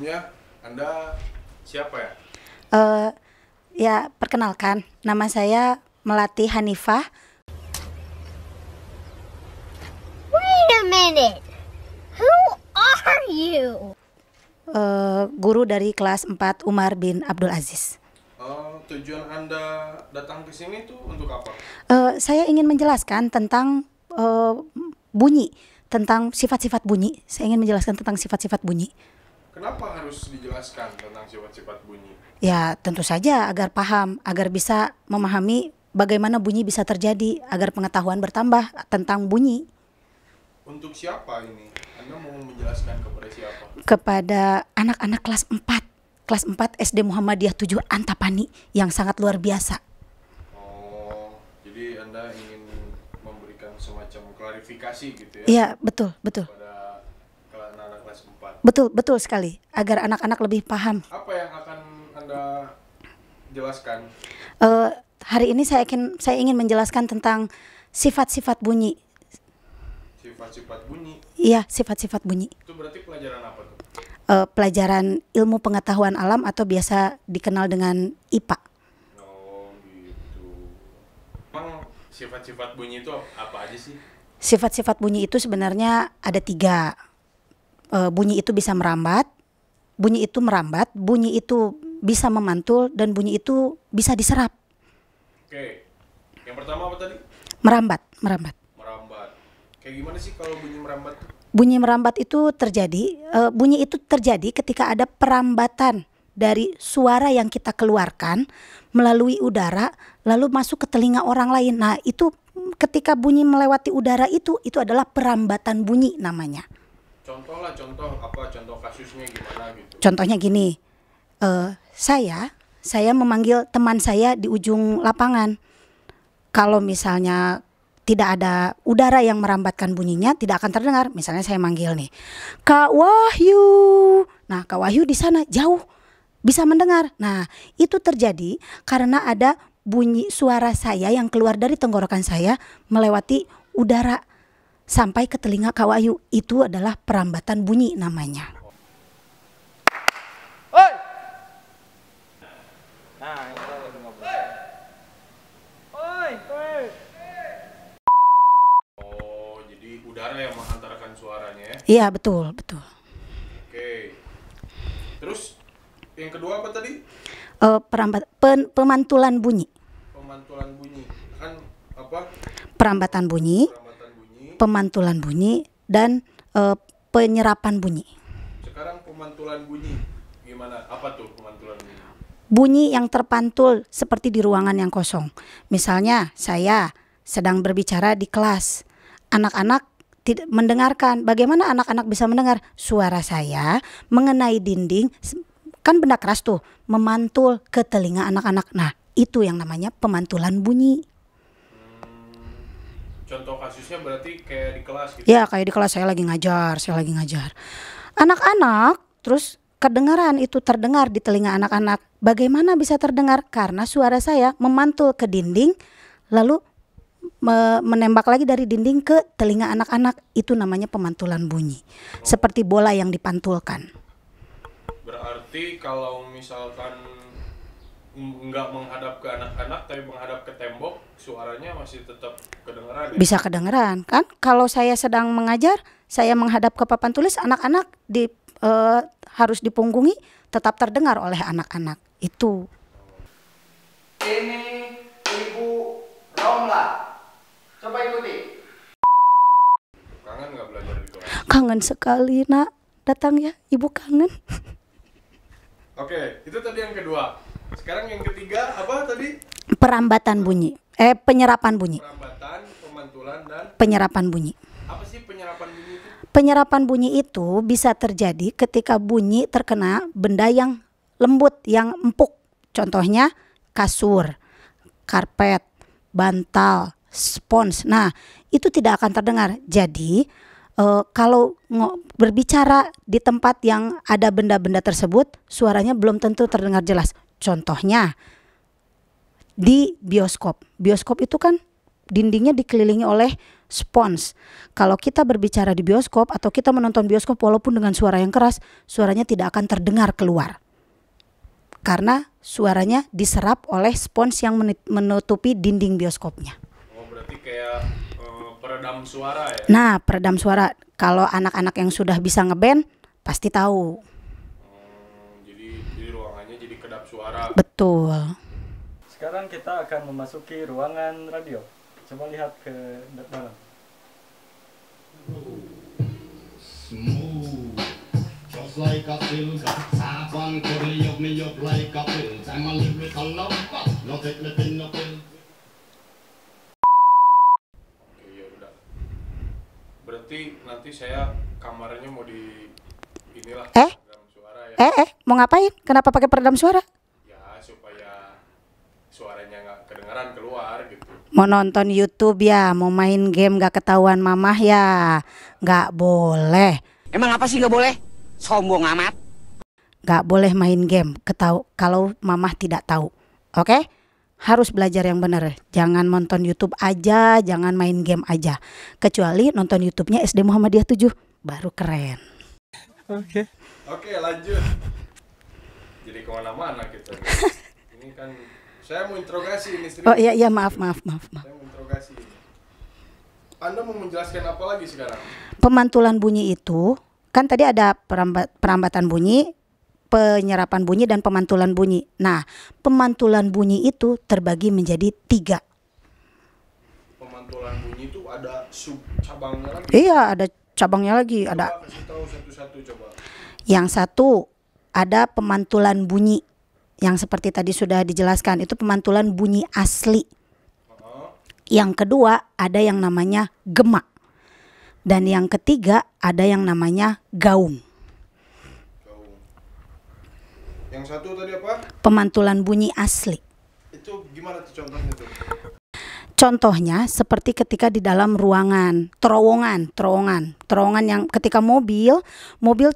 sebelumnya Anda siapa ya? Eh, Ya, perkenalkan, nama saya Melati Hanifah, Wait a minute. Who are you? guru dari kelas 4 Umar bin Abdul Aziz. Tujuan Anda datang ke sini tuh untuk apa? Saya ingin menjelaskan tentang bunyi, tentang sifat-sifat bunyi. Saya ingin menjelaskan tentang sifat-sifat bunyi. Kenapa harus dijelaskan tentang sifat-sifat bunyi? Ya, tentu saja agar paham, agar bisa memahami bagaimana bunyi bisa terjadi, agar pengetahuan bertambah tentang bunyi. Untuk siapa ini? Anda mau menjelaskan kepada siapa? Kepada anak-anak kelas 4 SD Muhammadiyah 7 Antapani yang sangat luar biasa. Oh, jadi Anda ingin memberikan semacam klarifikasi gitu ya? Iya, betul. Pada anak-anak kelas 4. Betul sekali, agar anak-anak lebih paham. Apa yang akan Anda jelaskan? Hari ini saya ingin menjelaskan tentang sifat-sifat bunyi. Sifat-sifat bunyi. Iya, sifat-sifat bunyi. Itu berarti pelajaran apa tuh? Pelajaran ilmu pengetahuan alam atau biasa dikenal dengan IPA. Oh gitu. Emang sifat-sifat bunyi itu apa aja sih? Sifat-sifat bunyi itu sebenarnya ada 3. Bunyi itu bisa merambat, bunyi itu bisa memantul, dan bunyi itu bisa diserap. Oke. Yang pertama apa tadi? Merambat. Merambat. Kayak gimana sih kalau bunyi merambat tuh? Bunyi merambat itu terjadi ketika ada perambatan dari suara yang kita keluarkan melalui udara lalu masuk ke telinga orang lain. Nah, itu ketika bunyi melewati udara itu adalah perambatan bunyi namanya. Contoh kasusnya gimana gitu? Contohnya gini, saya memanggil teman saya di ujung lapangan. Kalau misalnya tidak ada udara yang merambatkan bunyinya, tidak akan terdengar. Misalnya saya manggil nih, Kak Wahyu. Nah, Kak Wahyu di sana jauh bisa mendengar. Nah, itu terjadi karena ada bunyi suara saya yang keluar dari tenggorokan saya melewati udara sampai ke telinga Kak Wahyu. Itu adalah perambatan bunyi namanya. Oi. Nah, ini lagi ngobrol. Oi. Oh, jadi udara yang menghantarkan suaranya ya? Iya, betul. Oke. Terus yang kedua apa tadi? Pemantulan bunyi. Pemantulan bunyi. Kan apa? Perambatan bunyi, Perambatan bunyi. pemantulan bunyi, dan penyerapan bunyi. Sekarang pemantulan bunyi. Gimana? Apa tuh pemantulan bunyi? Bunyi yang terpantul seperti di ruangan yang kosong. Misalnya saya sedang berbicara di kelas. Anak-anak tidak mendengarkan. Bagaimana anak-anak bisa mendengar? Suara saya mengenai dinding, kan benda keras tuh, memantul ke telinga anak-anak. Nah, itu yang namanya pemantulan bunyi. Contoh kasusnya berarti kayak di kelas gitu? Ya, kayak di kelas saya lagi ngajar. Anak-anak terus kedengaran, itu terdengar di telinga anak-anak. Bagaimana bisa terdengar? Karena suara saya memantul ke dinding lalu menembak lagi dari dinding ke telinga anak-anak. Itu namanya pemantulan bunyi. Seperti bola yang dipantulkan. Berarti kalau misalkan nggak menghadap ke anak-anak tapi menghadap ke tembok, suaranya masih tetap kedengeran ya? Bisa kedengeran kan? Kalau saya sedang mengajar, saya menghadap ke papan tulis, anak-anak harus dipunggungi, tetap terdengar oleh anak-anak. Itu. Ini Ibu Romla. Coba ikuti. Kangen nggak belajar di kelas? Kangen sekali, Nak. Datang ya, Ibu kangen. Oke, itu tadi yang kedua. Sekarang yang ketiga apa tadi? Perambatan bunyi. Penyerapan bunyi. Perambatan, pemantulan, dan Penyerapan bunyi. apa sih penyerapan bunyi itu? Penyerapan bunyi itu bisa terjadi ketika bunyi terkena benda yang lembut, yang empuk. Contohnya kasur, karpet, bantal, spons. Nah, itu tidak akan terdengar. Jadi kalau berbicara di tempat yang ada benda-benda tersebut, suaranya belum tentu terdengar jelas. Contohnya di bioskop. Bioskop itu kan dindingnya dikelilingi oleh spons. Kalau kita berbicara di bioskop atau kita menonton bioskop walaupun dengan suara yang keras, suaranya tidak akan terdengar keluar. Karena suaranya diserap oleh spons yang menutupi dinding bioskopnya. Oh, berarti kayak peredam suara ya? Nah, peredam suara. Kalau anak-anak yang sudah bisa ngeband pasti tahu. Jadi ruangannya jadi kedap suara. Betul. Sekarang kita akan memasuki ruangan radio. Coba lihat ke dalam. Smooth, just like a silk. Tap and curly up me up like a pill. I'm a lyrical lover, no take me pin no pill. Oke, ya udah. Berarti nanti saya kamarnya mau di inilah peredam suara ya. Mau ngapain? Kenapa pakai peredam suara? Ya supaya suaranya nggak kedengaran keluar gitu. Mau nonton YouTube ya, mau main game gak ketahuan mamah ya, gak boleh. Emang apa sih nggak boleh? Sombong amat. Gak boleh main game kalau mamah tidak tahu. Oke? Harus belajar yang benar. Jangan nonton YouTube aja, jangan main game aja. Kecuali nonton YouTube-nya SD Muhammadiyah 7, baru keren. Oke. Oke, lanjut. Jadi kemana-mana kita. Ini kan saya mau interogasi ini. Oh iya maaf. Saya mau interogasi ini. Anda mau menjelaskan apa lagi sekarang? Pemantulan bunyi itu kan tadi ada perambatan bunyi, penyerapan bunyi, dan pemantulan bunyi. Nah, pemantulan bunyi itu terbagi menjadi 3. Pemantulan bunyi itu ada sub cabangnya lagi. Iya, ada cabangnya lagi. Coba Ada kasih tahu satu-satu coba. yang satu ada pemantulan bunyi yang seperti tadi sudah dijelaskan, itu pemantulan bunyi asli. Yang kedua ada yang namanya gema. Dan yang ketiga ada yang namanya gaung. Yang satu tadi apa? Pemantulan bunyi asli. Itu gimana tuh contohnya tuh? Contohnya seperti ketika di dalam ruangan, terowongan yang ketika mobil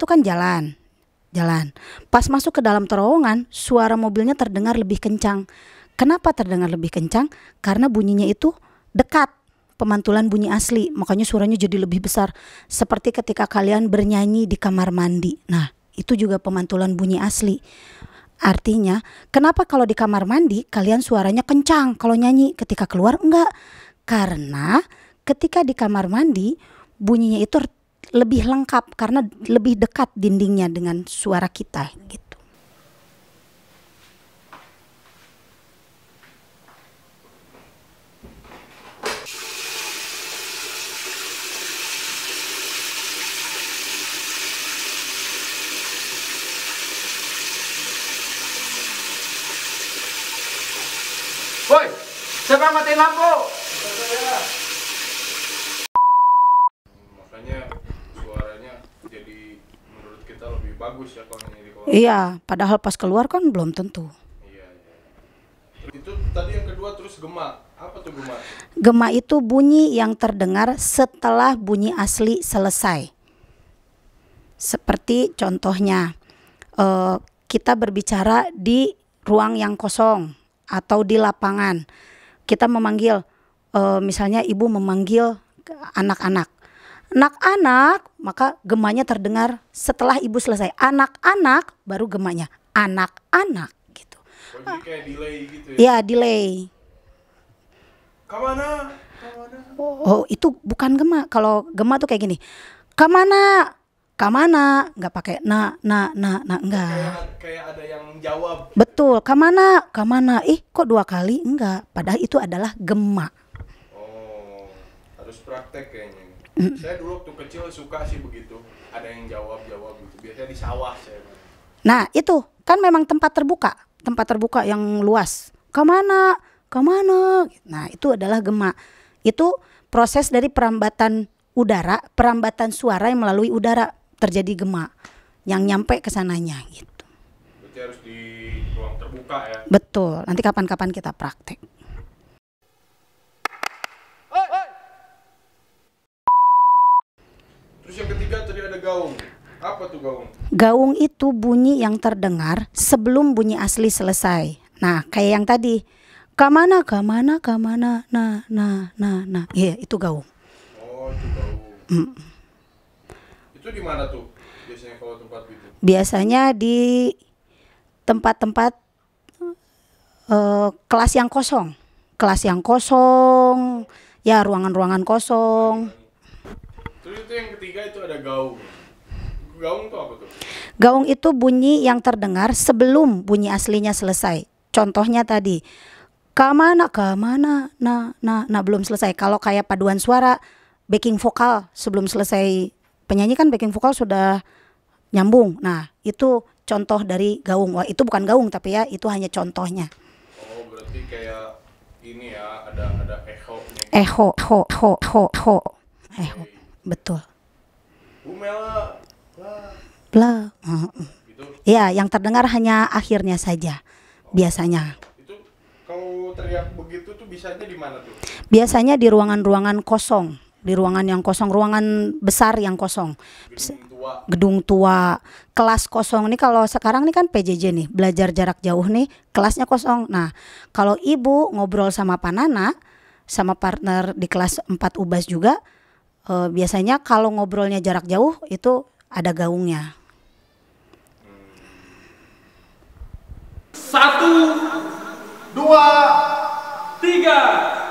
tuh kan jalan. Pas masuk ke dalam terowongan, suara mobilnya terdengar lebih kencang. Kenapa terdengar lebih kencang? Karena bunyinya itu dekat, pemantulan bunyi asli, makanya suaranya jadi lebih besar. Seperti ketika kalian bernyanyi di kamar mandi. Nah, itu juga pemantulan bunyi asli. Artinya, kenapa kalau di kamar mandi kalian suaranya kencang kalau nyanyi, ketika keluar enggak? Karena ketika di kamar mandi bunyinya itu lebih lengkap karena lebih dekat dindingnya dengan suara kita gitu. Woi, siapa yang matiin lampu? Makanya suaranya jadi menurut kita lebih bagus ya kalau nyanyi di kolam. Iya, padahal pas keluar kan belum tentu. Iya. Itu tadi yang kedua terus gema. Apa tuh gema? Gema itu bunyi yang terdengar setelah bunyi asli selesai. Seperti contohnya kita berbicara di ruang yang kosong atau di lapangan. Kita memanggil, misalnya ibu memanggil anak-anak. Anak-anak, maka gemanya terdengar setelah ibu selesai. Anak-anak, baru gemanya. Anak-anak gitu. Oh, jadi kayak delay gitu ya? Ya, delay. Kemana? Oh, itu bukan gema. Kalau gema tuh kayak gini. Kemana? Kamana, nggak pakai enggak. Kayak ada yang jawab. Betul, kamana. Kok 2 kali? Enggak. Padahal itu adalah gema. Oh, harus praktek kayaknya. Saya dulu waktu kecil suka sih begitu. Ada yang jawab gitu. Biasanya di sawah saya. Nah, itu kan memang tempat terbuka yang luas. Kamana. Nah, itu adalah gema. Itu proses dari perambatan udara, perambatan suara yang melalui udara. Terjadi gema yang nyampe ke sananya gitu. Berarti harus di ruang terbuka ya? Betul, nanti kapan-kapan kita praktek. Terus yang ketiga tadi ada gaung. Apa tuh gaung? Gaung itu bunyi yang terdengar sebelum bunyi asli selesai. Nah, kayak yang tadi. Kamana. Nah. Iya, itu gaung. itu gaung. Itu di mana tuh biasanya kalau tempat itu? Biasanya di tempat-tempat kelas yang kosong. Kelas yang kosong, ya ruangan-ruangan kosong. Terus itu yang ketiga itu ada gaung. Gaung tuh apa tuh? Gaung itu bunyi yang terdengar sebelum bunyi aslinya selesai. Contohnya tadi, ke mana, nah belum selesai. Kalau kayak paduan suara, backing vokal sebelum selesai penyanyi kan backing vokal sudah nyambung. Nah itu contoh dari gaung. Wah itu bukan gaung tapi ya itu hanya contohnya. Oh berarti kayak ini ya ada echo-nya. Echo, betul. Bumela, Blah. gitu. Ya, yang terdengar hanya akhirnya saja biasanya. Itu kalau teriak begitu tuh bisanya di mana tuh? Biasanya di ruangan-ruangan kosong, di ruangan yang kosong, ruangan besar yang kosong. Gedung tua. Gedung tua, kelas kosong nih. Kalau sekarang nih kan PJJ nih, belajar jarak jauh nih, kelasnya kosong. Nah, kalau ibu ngobrol sama Panana, sama partner di kelas 4 UBAS juga, biasanya kalau ngobrolnya jarak jauh itu ada gaungnya. 1, 2, 3.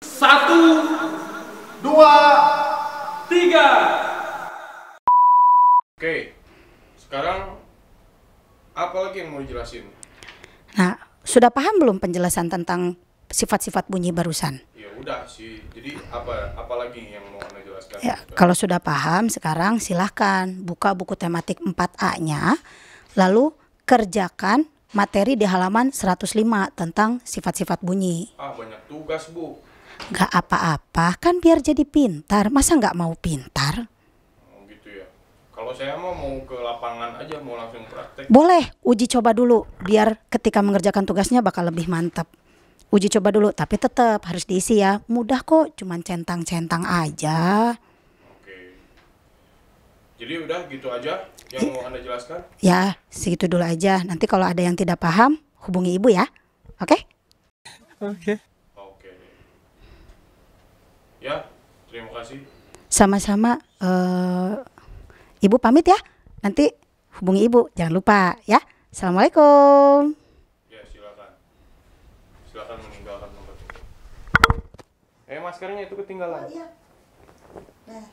1, 2, 3. Oke. Sekarang apa lagi yang mau dijelasin? Nah, sudah paham belum penjelasan tentang sifat-sifat bunyi barusan? Ya udah sih. Jadi apa lagi yang mau Anda jelaskan? Ya, kalau sudah paham sekarang silahkan buka buku tematik 4A-nya, lalu kerjakan materi di halaman 105 tentang sifat-sifat bunyi. Ah banyak tugas Bu. Gak apa-apa, kan biar jadi pintar. Masa gak mau pintar? Oh gitu ya. Kalau saya mau ke lapangan aja, mau langsung praktek. Boleh, uji coba dulu. Biar ketika mengerjakan tugasnya bakal lebih mantap. Uji coba dulu, tapi tetap harus diisi ya. Mudah kok, cuman centang-centang aja. Oke. Jadi udah gitu aja yang mau Anda jelaskan? Ya, segitu dulu aja. Nanti kalau ada yang tidak paham, hubungi ibu ya. Oke? Oke. Ya, terima kasih. Sama-sama. Ibu pamit ya. Nanti hubungi ibu. Jangan lupa ya. Assalamualaikum. Ya, silakan. Silakan meninggalkan tempat ini. Maskernya itu ketinggalan. Nah.